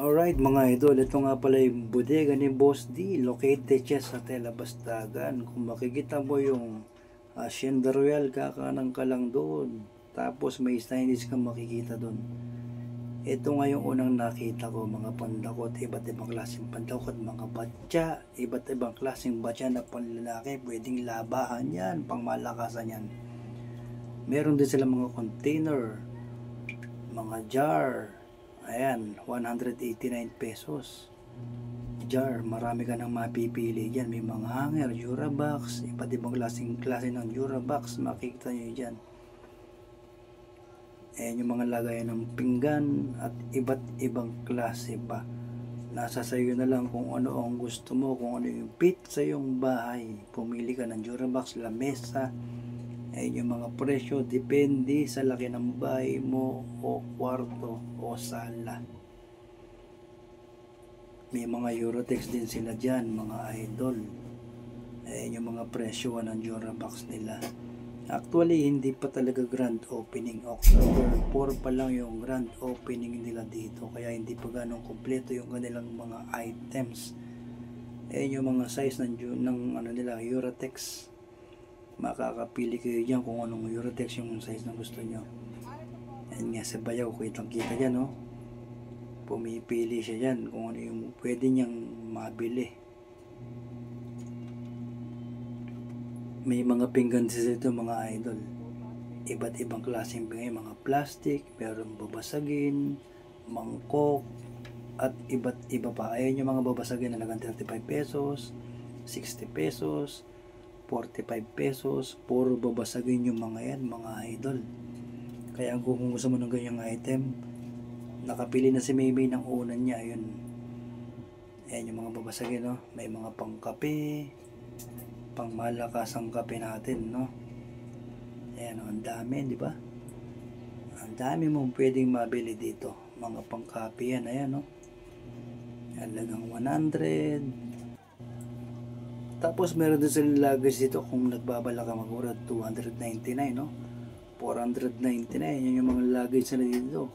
Alright mga idol, ito nga pala yung bodega ni Boss D, located siya sa Telabastagan. Kung makikita mo yung Hacienda Royal, kakanan ka lang doon. Tapos may Chinese ka makikita doon. Ito nga yung unang nakita ko, mga pandakot, iba't ibang klaseng pandakot, mga batya, iba't ibang klaseng batya na panlalaki, pwedeng labahan yan, pangmalakasan yan. Meron din sila mga container, mga jar. Ayan, 189 pesos. Jar, marami ka nang mapipili dyan. May mga hanger, Durabox, iba't ibang klase ng Durabox, makikita nyo dyan. Ayan yung mga lagayan ng pinggan at iba't ibang klase pa. Nasa sayo na lang kung ano ang gusto mo, kung ano yung fit sa iyong bahay. Pumili ka ng Durabox, lamesa. Ayan yung mga presyo, depende sa laki ng bahay mo o kwarto o sala. May mga Eurotex din sila dyan, mga idol. Ayan yung mga presyo ng Durabox nila. Actually, hindi pa talaga grand opening. October 4 pa lang yung grand opening nila dito. Kaya hindi pa ganong kompleto yung kanilang mga items. Ayan yung mga size ng ano nila, Eurotex. Makakapili kayo dyan kung anong Eurotex yung size na gusto nyo. Ayan nga sa bayaw, kitang kita dyan, no? Pumipili siya dyan kung ano yung pwede niyang mabili. May mga pinggan dito mga idol. Iba't ibang klaseng pinggan, mga plastic, meron babasagin, mangkok, at iba't iba pa. Ayan yung mga babasagin na nagang 35 pesos, 60 pesos, 45 pesos, puro babasagin yung mga yan, mga idol. Kaya kung gusto mo ng ganyang item, nakapili na si Maymay ng unan niya, ayun. Ayan yung mga babasagin, no? May mga pangkape, pangmalakasang kape natin, no? Ayan, ang dami, di ba? Ang dami mong pwedeng mabili dito. Mga pangkape yan, ayan, no? Halagang 100. Tapos meron din silang luggage dito kung nagbabala ka magmura, 299, no? 499, yan yung mga luggage na dito.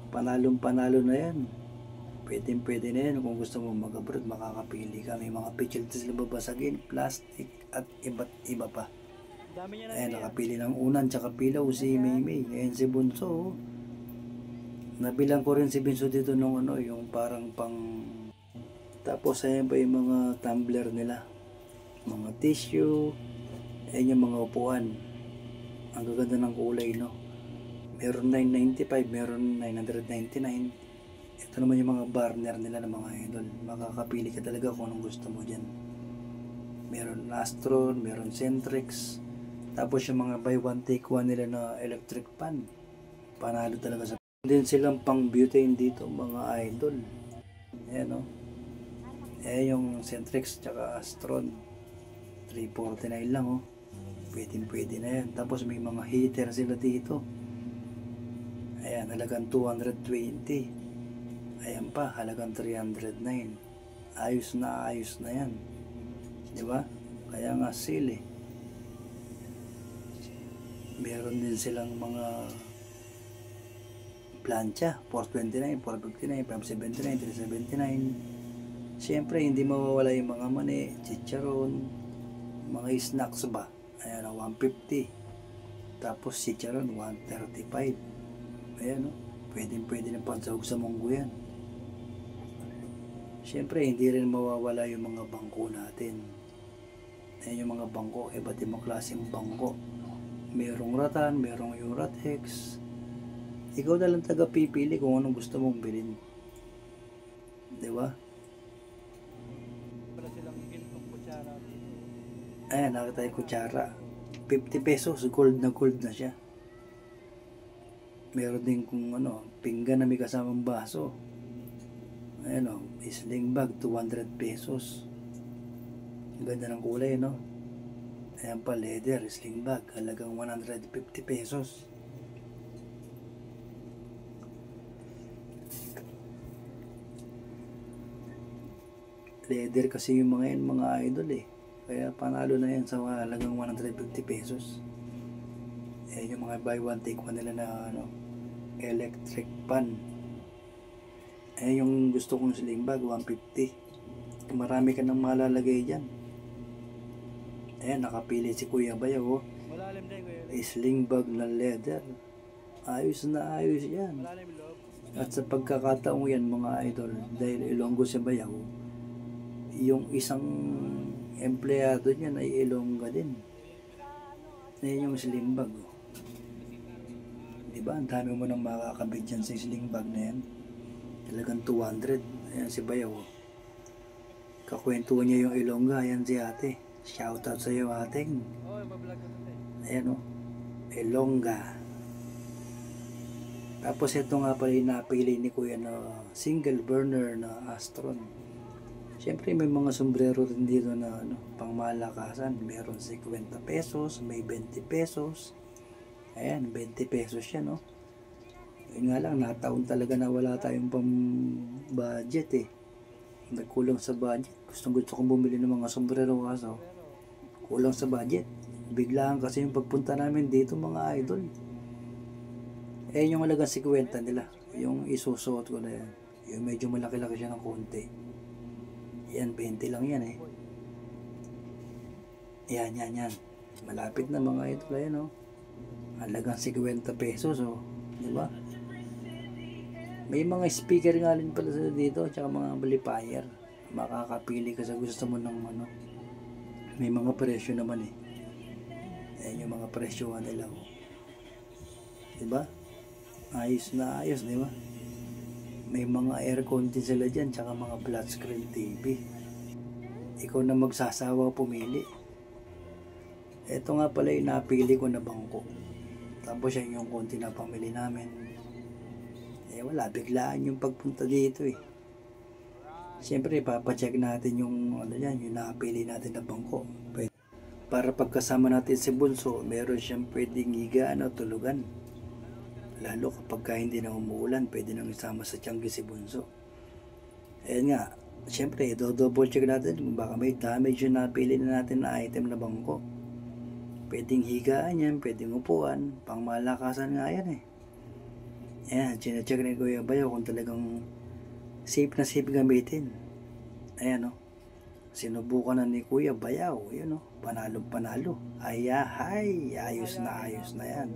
Panalong-panalo na yan. Pwede na yan kung gusto mo mag-abroad, makakapili ka. May mga pictures na babasagin, plastic, at iba't iba pa. Ayan, nakapili ng unan, tsaka pilaw si Maymay. Ayan si Bunso. Nabilang ko rin si Bunso dito nung ano, yung parang pang... Tapos ayan pa yung mga tumbler nila, mga tissue, ayan yung mga upuan. Ang gaganda ng kulay, no? Meron 995, meron 999. Ito naman yung mga burner nila ng mga idol. Makakapili ka talaga kung anong gusto mo dyan. Meron Astron, meron Centrex. Tapos yung mga buy one take one nila na electric pan. Panalo talaga sa... Din silang pang butane dito mga idol. Ayan, no? Yung Centrex tsaka Astron 349 lang, oh. Pwede na yan. Tapos may mga heater sila dito. Ayan, halagang 220. Ayan pa, halagang 309. Ayos na yan, di ba? Kaya nga sale, eh. Meron din silang mga plancha, 429, 459, 579, 379. Siyempre, hindi mawawala yung mga mani, chicharon, mga snacks ba. Ayan, 150. Tapos chicharon, 135. Ayan, no? Pwede na pansahog sa munggo yan. Siyempre, hindi rin mawawala yung mga bangko natin. Ayan yung mga bangko, iba't ibang klaseng bangko. Merong ratan, merong Eurotex. Ikaw na lang taga-pipili kung anong gusto mong bilhin. Diba? Ayan, nakita yung kutsara. 50 pesos, gold na siya. Meron din kung ano, pinggan na may kasamang baso. Ayan, o, sling bag, 200 pesos. Ganda ng kulay, no? Ayan pa, leather, sling bag, halagang 150 pesos. Leather kasi yung mga yan, mga idol, eh. Kaya panalo na yan sa halagang 150 pesos. Yung mga buy one take one nila na ano, electric pan. Eh, yung gusto kong sling bag, 150. Marami ka nang malalagay dyan. Ayan, nakapili si Kuya Bayaw, oh. Malalim din, Kuya. Sling bag na leather. Ayos na ayos yan. Malalim yung loob. At sa pagkakataong yan, mga idol, dahil Ilonggo si Bayaw, yung isang empleyado niyan ay Ilongga din. Ayan yung sling bag, oh. Diba? Ang dami mo nang makakabit dyan sa sling bag na yan. Talagang 200. Ayan si Bayaw, oh. Kakwentuhan niya yung Ilongga. Ayan si ate. Shoutout sa iyo, ating. Oo, mablog ko ito. Ayan, oh. Ilongga. Tapos ito nga pala yung napili ni Kuya na single burner na Astron. Siyempre may mga sombrero rin dito na pangmalakasan. Meron 50 pesos, may 20 pesos. Ayan, 20 pesos yan, no? Yun nga lang, nataon talaga na wala tayong pang budget eh. Nagkulang sa budget. Gusto kong bumili ng mga sombrero kaso kulang sa budget. Biglaan kasi yung pagpunta namin dito, mga idol. Eh, yung halagang 50 nila. Yung isusuot ko na yan. Yung medyo malaki-laki siya ng konti. Yan, 20 lang yan eh. Yan. Malapit na, mga idol. Ayan, oh. Halagang 50 pesos, oh. Diba? May mga speaker nga rin pala sila dito, tsaka mga amplifier. Makakapili ka sa gusto mo ng May mga presyo naman eh. Ayan yung mga presyo nila, oh. Diba? Ayos na ayos, diba? May mga aircon din sila dyan, tsaka mga flat screen TV. Ikaw na magsasawa pumili. Ito nga pala yung napili ko na bangko. Tapos yan yung konti na pamili namin. Eh wala, biglaan yung pagpunta dito eh. Siyempre, papacheck natin yung yung napili natin na bangko. Para pagkasama natin si Bunso, meron siyang pwedeng higaan o tulugan. Lalo kapag hindi na umuulan, pwede nang isama sa tiyanggi si Bunso. Ayan nga, siyempre, double check natin kung baka may damage yung napili na natin na item na bangko. Pwedeng higaan yan, pwedeng upuan, pang malakasan nga yan eh. Ayan, chinecheck ni Kuya Bayo kung talagang safe na safe gamitin. Ayan, oh. Sinubukan na ni Kuya Bayaw. Ayan, oh. Panalo. Ay, ayos na yan.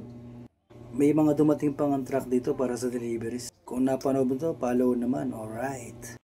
May mga dumating pang truck dito para sa deliveries. Kung napanood mo to, follow naman. Alright.